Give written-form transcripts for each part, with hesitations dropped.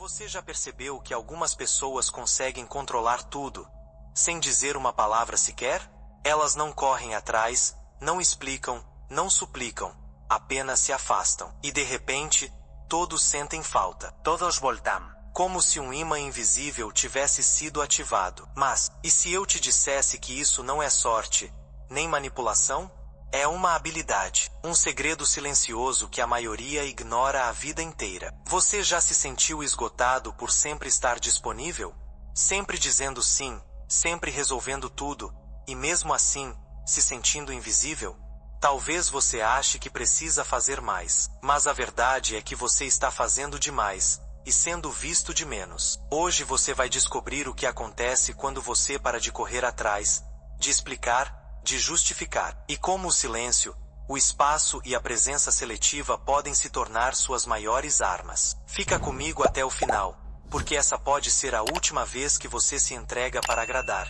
Você já percebeu que algumas pessoas conseguem controlar tudo, sem dizer uma palavra sequer? Elas não correm atrás, não explicam, não suplicam, apenas se afastam. E de repente, todos sentem falta. Todos voltam. Como se um imã invisível tivesse sido ativado. Mas, e se eu te dissesse que isso não é sorte, nem manipulação? É uma habilidade, um segredo silencioso que a maioria ignora a vida inteira. Você já se sentiu esgotado por sempre estar disponível? Sempre dizendo sim, sempre resolvendo tudo, e mesmo assim, se sentindo invisível? Talvez você ache que precisa fazer mais, mas a verdade é que você está fazendo demais, e sendo visto de menos. Hoje você vai descobrir o que acontece quando você para de correr atrás, de explicar, de justificar, e como o silêncio, o espaço e a presença seletiva podem se tornar suas maiores armas. Fica comigo até o final, porque essa pode ser a última vez que você se entrega para agradar,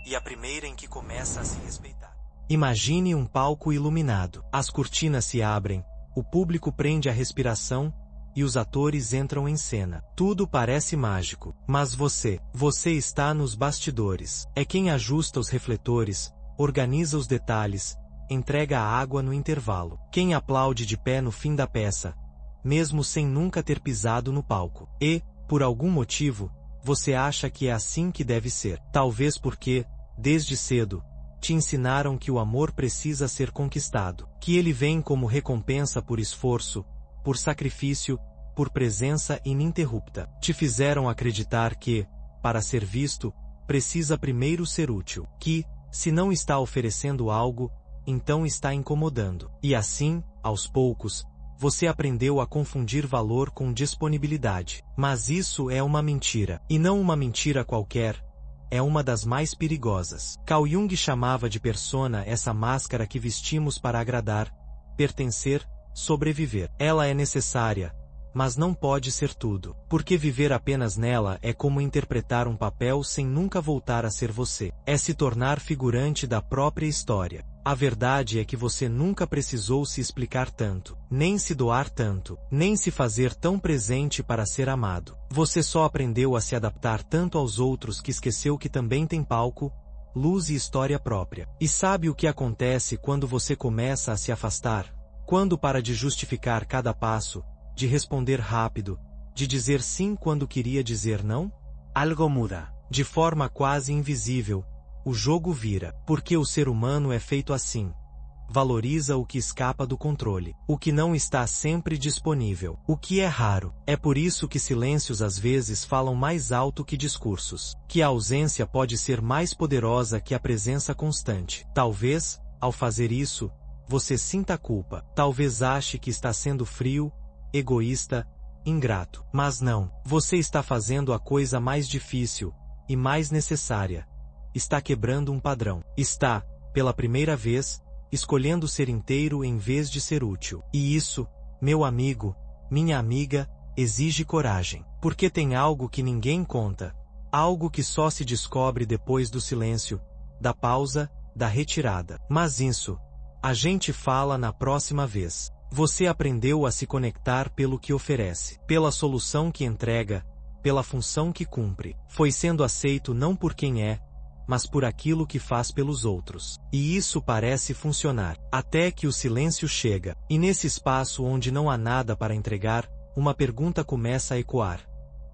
e a primeira em que começa a se respeitar. Imagine um palco iluminado. As cortinas se abrem, o público prende a respiração, e os atores entram em cena. Tudo parece mágico, mas você está nos bastidores. É quem ajusta os refletores, organiza os detalhes, entrega a água no intervalo. Quem aplaude de pé no fim da peça, mesmo sem nunca ter pisado no palco. E, por algum motivo, você acha que é assim que deve ser. Talvez porque, desde cedo, te ensinaram que o amor precisa ser conquistado, que ele vem como recompensa por esforço, por sacrifício, por presença ininterrupta. Te fizeram acreditar que, para ser visto, precisa primeiro ser útil, que, se não está oferecendo algo, então está incomodando. E assim, aos poucos, você aprendeu a confundir valor com disponibilidade. Mas isso é uma mentira. E não uma mentira qualquer. É uma das mais perigosas. Carl Jung chamava de persona essa máscara que vestimos para agradar, pertencer, sobreviver. Ela é necessária, mas não pode ser tudo. Porque viver apenas nela é como interpretar um papel sem nunca voltar a ser você. É se tornar figurante da própria história. A verdade é que você nunca precisou se explicar tanto, nem se doar tanto, nem se fazer tão presente para ser amado. Você só aprendeu a se adaptar tanto aos outros que esqueceu que também tem palco, luz e história própria. E sabe o que acontece quando você começa a se afastar? Quando para de justificar cada passo, de responder rápido, de dizer sim quando queria dizer não? Algo muda. De forma quase invisível, o jogo vira, porque o ser humano é feito assim. Valoriza o que escapa do controle, o que não está sempre disponível, o que é raro. É por isso que silêncios às vezes falam mais alto que discursos, que a ausência pode ser mais poderosa que a presença constante. Talvez, ao fazer isso, você sinta culpa, talvez ache que está sendo frio, egoísta, ingrato. Mas não, você está fazendo a coisa mais difícil, e mais necessária. Está quebrando um padrão. Está, pela primeira vez, escolhendo ser inteiro em vez de ser útil. E isso, meu amigo, minha amiga, exige coragem. Porque tem algo que ninguém conta. Algo que só se descobre depois do silêncio, da pausa, da retirada. Mas isso, a gente fala na próxima vez. Você aprendeu a se conectar pelo que oferece, pela solução que entrega, pela função que cumpre. Foi sendo aceito não por quem é, mas por aquilo que faz pelos outros. E isso parece funcionar, até que o silêncio chega. E nesse espaço onde não há nada para entregar, uma pergunta começa a ecoar.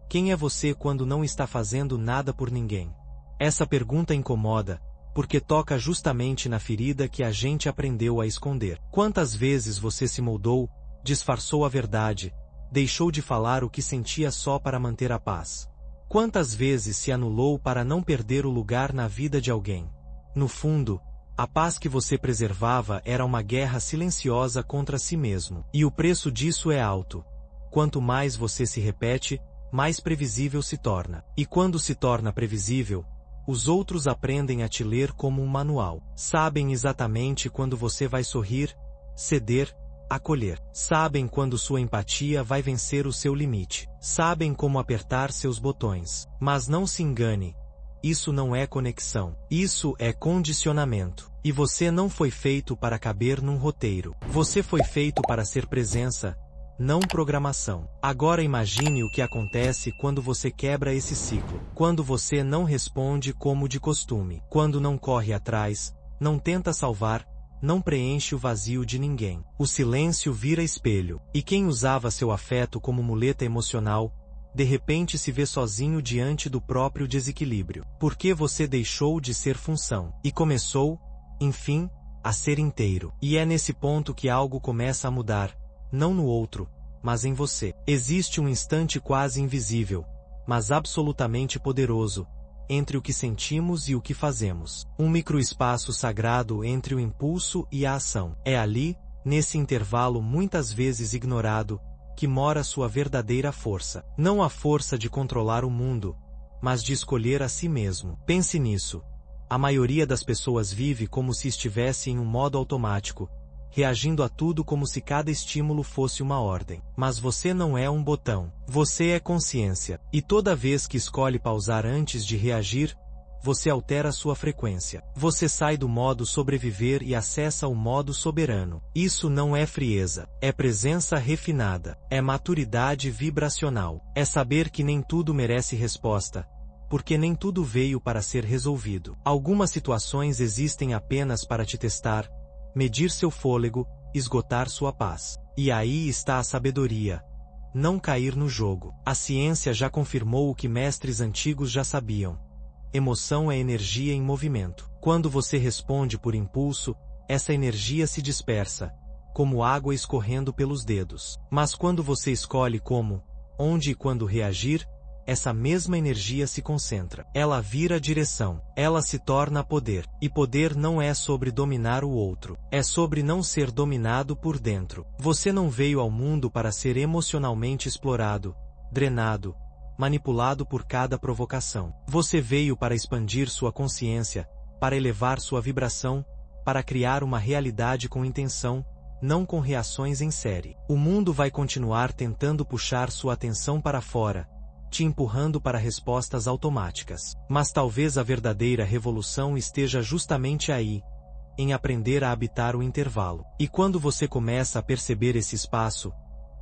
Quem é você quando não está fazendo nada por ninguém? Essa pergunta incomoda, porque toca justamente na ferida que a gente aprendeu a esconder. Quantas vezes você se moldou, disfarçou a verdade, deixou de falar o que sentia só para manter a paz? Quantas vezes se anulou para não perder o lugar na vida de alguém? No fundo, a paz que você preservava era uma guerra silenciosa contra si mesmo. E o preço disso é alto. Quanto mais você se repete, mais previsível se torna. E quando se torna previsível, os outros aprendem a te ler como um manual. Sabem exatamente quando você vai sorrir, ceder, acolher. Sabem quando sua empatia vai vencer o seu limite. Sabem como apertar seus botões. Mas não se engane. Isso não é conexão. Isso é condicionamento. E você não foi feito para caber num roteiro. Você foi feito para ser presença, não programação. Agora imagine o que acontece quando você quebra esse ciclo. Quando você não responde como de costume. Quando não corre atrás, não tenta salvar, não preenche o vazio de ninguém. O silêncio vira espelho. E quem usava seu afeto como muleta emocional, de repente se vê sozinho diante do próprio desequilíbrio. Porque você deixou de ser função. E começou, enfim, a ser inteiro. E é nesse ponto que algo começa a mudar. Não no outro, mas em você. Existe um instante quase invisível, mas absolutamente poderoso, entre o que sentimos e o que fazemos. Um microespaço sagrado entre o impulso e a ação. É ali, nesse intervalo muitas vezes ignorado, que mora sua verdadeira força. Não a força de controlar o mundo, mas de escolher a si mesmo. Pense nisso. A maioria das pessoas vive como se estivesse em um modo automático, reagindo a tudo como se cada estímulo fosse uma ordem. Mas você não é um botão. Você é consciência. E toda vez que escolhe pausar antes de reagir, você altera sua frequência. Você sai do modo sobreviver e acessa o modo soberano. Isso não é frieza. É presença refinada. É maturidade vibracional. É saber que nem tudo merece resposta, porque nem tudo veio para ser resolvido. Algumas situações existem apenas para te testar, medir seu fôlego, esgotar sua paz. E aí está a sabedoria. Não cair no jogo. A ciência já confirmou o que mestres antigos já sabiam. Emoção é energia em movimento. Quando você responde por impulso, essa energia se dispersa, como água escorrendo pelos dedos. Mas quando você escolhe como, onde e quando reagir, essa mesma energia se concentra. Ela vira direção. Ela se torna poder. E poder não é sobre dominar o outro. É sobre não ser dominado por dentro. Você não veio ao mundo para ser emocionalmente explorado, drenado, manipulado por cada provocação. Você veio para expandir sua consciência, para elevar sua vibração, para criar uma realidade com intenção, não com reações em série. O mundo vai continuar tentando puxar sua atenção para fora, te empurrando para respostas automáticas. Mas talvez a verdadeira revolução esteja justamente aí, em aprender a habitar o intervalo. E quando você começa a perceber esse espaço,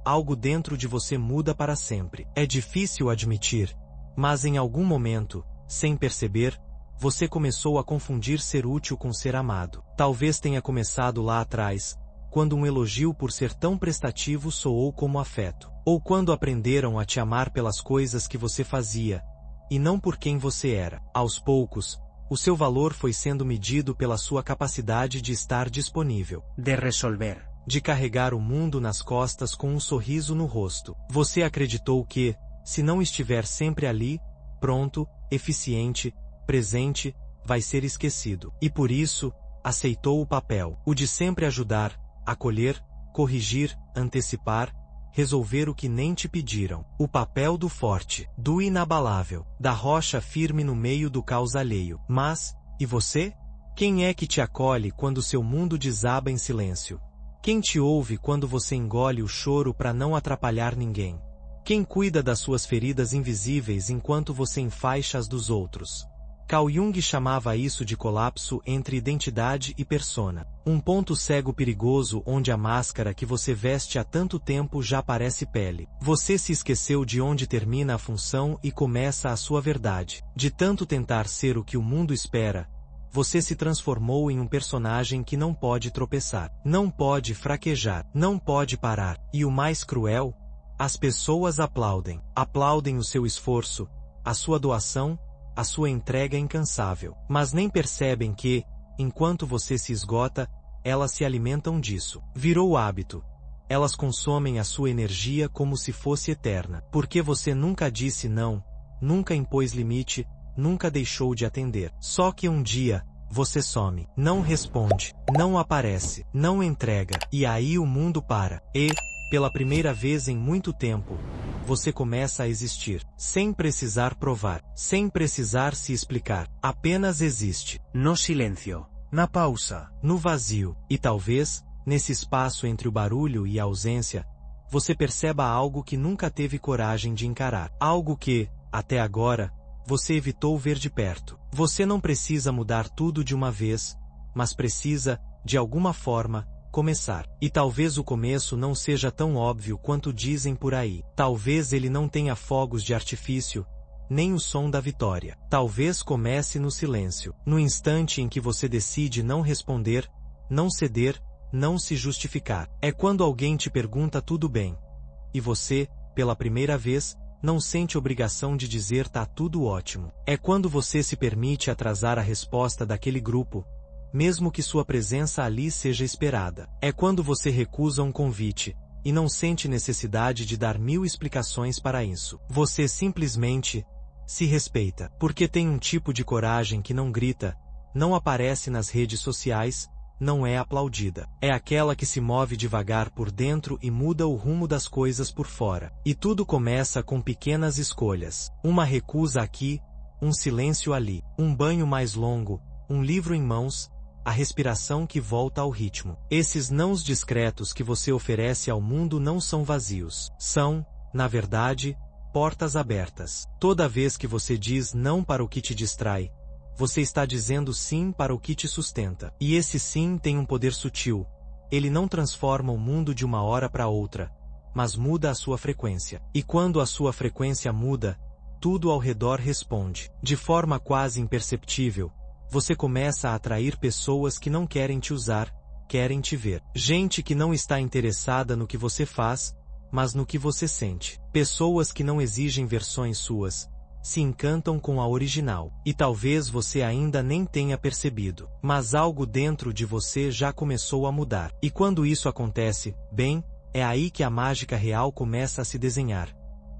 algo dentro de você muda para sempre. É difícil admitir, mas em algum momento, sem perceber, você começou a confundir ser útil com ser amado. Talvez tenha começado lá atrás, quando um elogio por ser tão prestativo soou como afeto. Ou quando aprenderam a te amar pelas coisas que você fazia, e não por quem você era. Aos poucos, o seu valor foi sendo medido pela sua capacidade de estar disponível. De resolver. De carregar o mundo nas costas com um sorriso no rosto. Você acreditou que, se não estiver sempre ali, pronto, eficiente, presente, vai ser esquecido. E por isso, aceitou o papel. O de sempre ajudar, acolher, corrigir, antecipar, resolver o que nem te pediram. O papel do forte, do inabalável, da rocha firme no meio do caos alheio. Mas, e você? Quem é que te acolhe quando seu mundo desaba em silêncio? Quem te ouve quando você engole o choro para não atrapalhar ninguém? Quem cuida das suas feridas invisíveis enquanto você enfaixa as dos outros? Carl Jung chamava isso de colapso entre identidade e persona. Um ponto cego perigoso onde a máscara que você veste há tanto tempo já parece pele. Você se esqueceu de onde termina a função e começa a sua verdade. De tanto tentar ser o que o mundo espera, você se transformou em um personagem que não pode tropeçar, não pode fraquejar, não pode parar. E o mais cruel? As pessoas aplaudem. Aplaudem o seu esforço, a sua doação, a sua entrega incansável. Mas nem percebem que, enquanto você se esgota, elas se alimentam disso. Virou hábito. Elas consomem a sua energia como se fosse eterna. Porque você nunca disse não, nunca impôs limite, nunca deixou de atender. Só que um dia, você some. Não responde, não aparece, não entrega. E aí o mundo para. E, pela primeira vez em muito tempo, você começa a existir, sem precisar provar, sem precisar se explicar. Apenas existe. No silêncio, na pausa, no vazio. E talvez, nesse espaço entre o barulho e a ausência, você perceba algo que nunca teve coragem de encarar. Algo que, até agora, você evitou ver de perto. Você não precisa mudar tudo de uma vez, mas precisa, de alguma forma, começar. E talvez o começo não seja tão óbvio quanto dizem por aí. Talvez ele não tenha fogos de artifício, nem o som da vitória. Talvez comece no silêncio. No instante em que você decide não responder, não ceder, não se justificar. É quando alguém te pergunta tudo bem. E você, pela primeira vez, não sente obrigação de dizer tá tudo ótimo. É quando você se permite atrasar a resposta daquele grupo, mesmo que sua presença ali seja esperada. É quando você recusa um convite, e não sente necessidade de dar 1000 explicações para isso. Você simplesmente se respeita, porque tem um tipo de coragem que não grita, não aparece nas redes sociais, não é aplaudida. É aquela que se move devagar por dentro e muda o rumo das coisas por fora. E tudo começa com pequenas escolhas. Uma recusa aqui, um silêncio ali, um banho mais longo, um livro em mãos, a respiração que volta ao ritmo. Esses nãos discretos que você oferece ao mundo não são vazios. São, na verdade, portas abertas. Toda vez que você diz não para o que te distrai, você está dizendo sim para o que te sustenta. E esse sim tem um poder sutil. Ele não transforma o mundo de uma hora para outra, mas muda a sua frequência. E quando a sua frequência muda, tudo ao redor responde. De forma quase imperceptível, você começa a atrair pessoas que não querem te usar, querem te ver. Gente que não está interessada no que você faz, mas no que você sente. Pessoas que não exigem versões suas, se encantam com a original. E talvez você ainda nem tenha percebido, mas algo dentro de você já começou a mudar. E quando isso acontece, bem, é aí que a mágica real começa a se desenhar.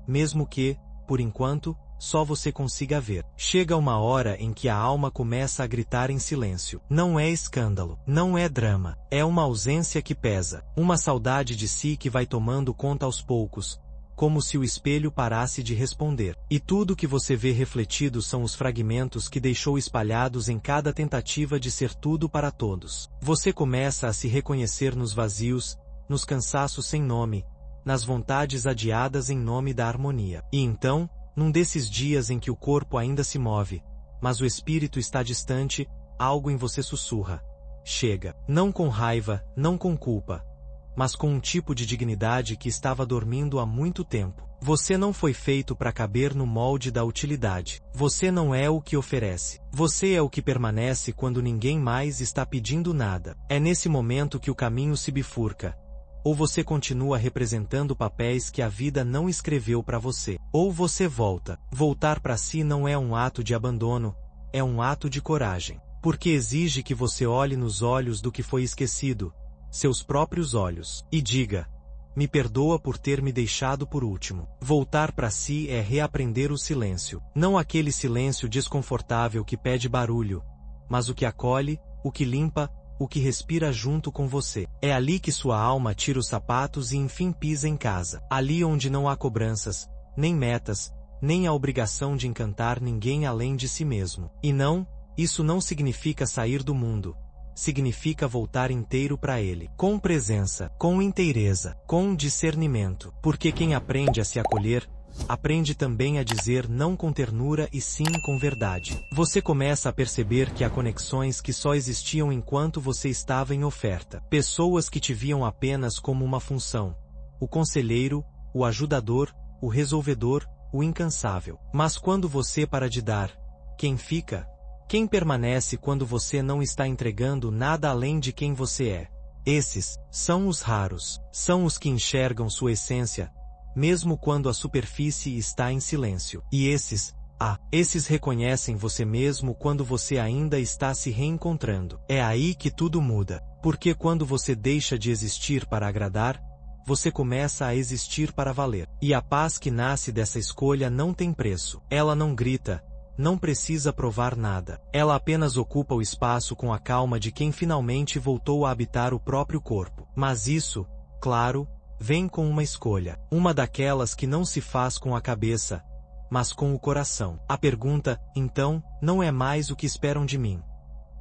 Mesmo que, por enquanto, só você consiga ver. Chega uma hora em que a alma começa a gritar em silêncio. Não é escândalo, não é drama, é uma ausência que pesa, uma saudade de si que vai tomando conta aos poucos, como se o espelho parasse de responder. E tudo que você vê refletido são os fragmentos que deixou espalhados em cada tentativa de ser tudo para todos. Você começa a se reconhecer nos vazios, nos cansaços sem nome, nas vontades adiadas em nome da harmonia. E então, num desses dias em que o corpo ainda se move, mas o espírito está distante, algo em você sussurra. Chega. Não com raiva, não com culpa, mas com um tipo de dignidade que estava dormindo há muito tempo. Você não foi feito para caber no molde da utilidade. Você não é o que oferece. Você é o que permanece quando ninguém mais está pedindo nada. É nesse momento que o caminho se bifurca. Ou você continua representando papéis que a vida não escreveu para você. Ou você volta. Voltar para si não é um ato de abandono, é um ato de coragem. Porque exige que você olhe nos olhos do que foi esquecido, seus próprios olhos, e diga: me perdoa por ter me deixado por último. Voltar para si é reaprender o silêncio. Não aquele silêncio desconfortável que pede barulho, mas o que acolhe, o que limpa, o que respira junto com você. É ali que sua alma tira os sapatos e enfim pisa em casa. Ali onde não há cobranças, nem metas, nem a obrigação de encantar ninguém além de si mesmo. E não, isso não significa sair do mundo. Significa voltar inteiro para ele. Com presença, com inteireza, com discernimento. Porque quem aprende a se acolher, aprende também a dizer não com ternura e sim com verdade. Você começa a perceber que há conexões que só existiam enquanto você estava em oferta. Pessoas que te viam apenas como uma função. O conselheiro, o ajudador, o resolvedor, o incansável. Mas quando você para de dar, quem fica? Quem permanece quando você não está entregando nada além de quem você é? Esses são os raros. São os que enxergam sua essência, mesmo quando a superfície está em silêncio. E esses reconhecem você mesmo quando você ainda está se reencontrando. É aí que tudo muda. Porque quando você deixa de existir para agradar, você começa a existir para valer. E a paz que nasce dessa escolha não tem preço. Ela não grita, não precisa provar nada. Ela apenas ocupa o espaço com a calma de quem finalmente voltou a habitar o próprio corpo. Mas isso, claro, vem com uma escolha. Uma daquelas que não se faz com a cabeça, mas com o coração. A pergunta, então, não é mais o que esperam de mim,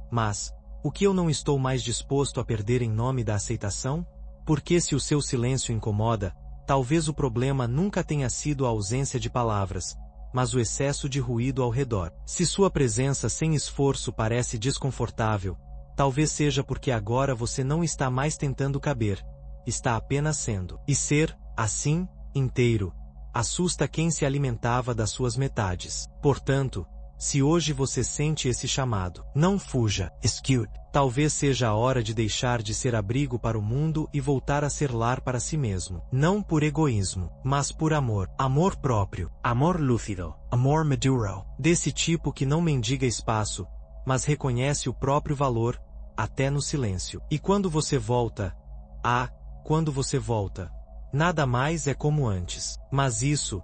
mas o que eu não estou mais disposto a perder em nome da aceitação? Porque se o seu silêncio incomoda, talvez o problema nunca tenha sido a ausência de palavras, mas o excesso de ruído ao redor. Se sua presença sem esforço parece desconfortável, Talvez seja porque agora você não está mais tentando caber, está apenas sendo. E ser, assim, inteiro, assusta quem se alimentava das suas metades. Portanto, se hoje você sente esse chamado, não fuja. Escute. Talvez seja a hora de deixar de ser abrigo para o mundo e voltar a ser lar para si mesmo. Não por egoísmo, mas por amor. Amor próprio. Amor lúcido. Amor maduro. Desse tipo que não mendiga espaço, mas reconhece o próprio valor, até no silêncio. E quando você volta, quando você volta, nada mais é como antes. Mas isso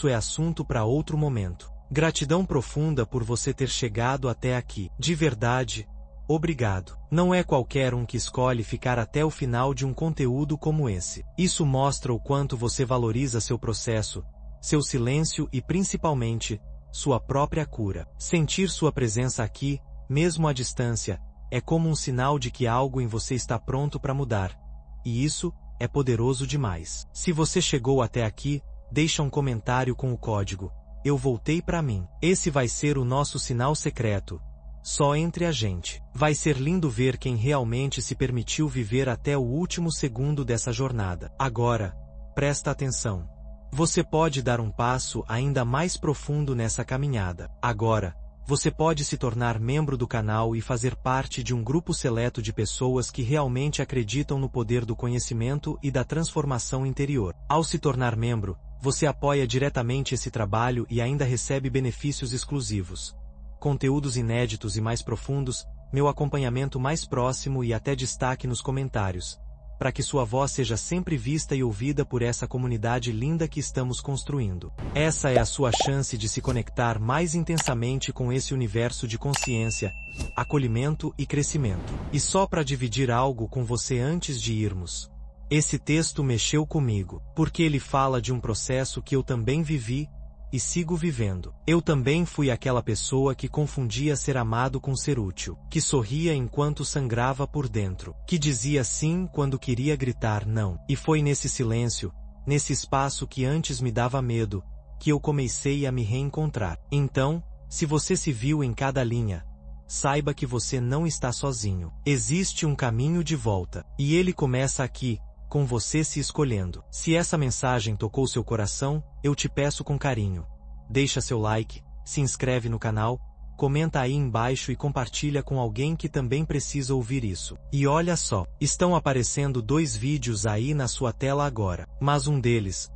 é assunto para outro momento. Gratidão profunda por você ter chegado até aqui. De verdade, obrigado. Não é qualquer um que escolhe ficar até o final de um conteúdo como esse. Isso mostra o quanto você valoriza seu processo, seu silêncio e principalmente, sua própria cura. Sentir sua presença aqui, mesmo à distância, é como um sinal de que algo em você está pronto para mudar. E isso é poderoso demais. Se você chegou até aqui, deixa um comentário com o código "Eu voltei para mim". Esse vai ser o nosso sinal secreto. Só entre a gente. Vai ser lindo ver quem realmente se permitiu viver até o último segundo dessa jornada. Agora, presta atenção. Você pode dar um passo ainda mais profundo nessa caminhada. Agora, você pode se tornar membro do canal e fazer parte de um grupo seleto de pessoas que realmente acreditam no poder do conhecimento e da transformação interior. Ao se tornar membro, você apoia diretamente esse trabalho e ainda recebe benefícios exclusivos. Conteúdos inéditos e mais profundos, meu acompanhamento mais próximo e até destaque nos comentários, para que sua voz seja sempre vista e ouvida por essa comunidade linda que estamos construindo. Essa é a sua chance de se conectar mais intensamente com esse universo de consciência, acolhimento e crescimento. E só para dividir algo com você antes de irmos. Esse texto mexeu comigo, porque ele fala de um processo que eu também vivi, e sigo vivendo. Eu também fui aquela pessoa que confundia ser amado com ser útil, que sorria enquanto sangrava por dentro, que dizia sim quando queria gritar não. E foi nesse silêncio, nesse espaço que antes me dava medo, que eu comecei a me reencontrar. Então, se você se viu em cada linha, saiba que você não está sozinho. Existe um caminho de volta, e ele começa aqui, com você se escolhendo. Se essa mensagem tocou seu coração, eu te peço com carinho. Deixa seu like, se inscreve no canal, comenta aí embaixo e compartilha com alguém que também precisa ouvir isso. E olha só, estão aparecendo 2 vídeos aí na sua tela agora. Mas um deles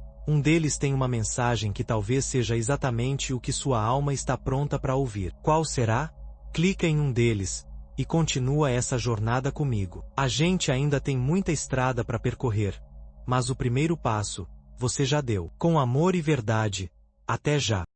tem uma mensagem que talvez seja exatamente o que sua alma está pronta para ouvir. Qual será? Clica em um deles e continua essa jornada comigo. A gente ainda tem muita estrada para percorrer, mas o primeiro passo, você já deu. Com amor e verdade. Até já.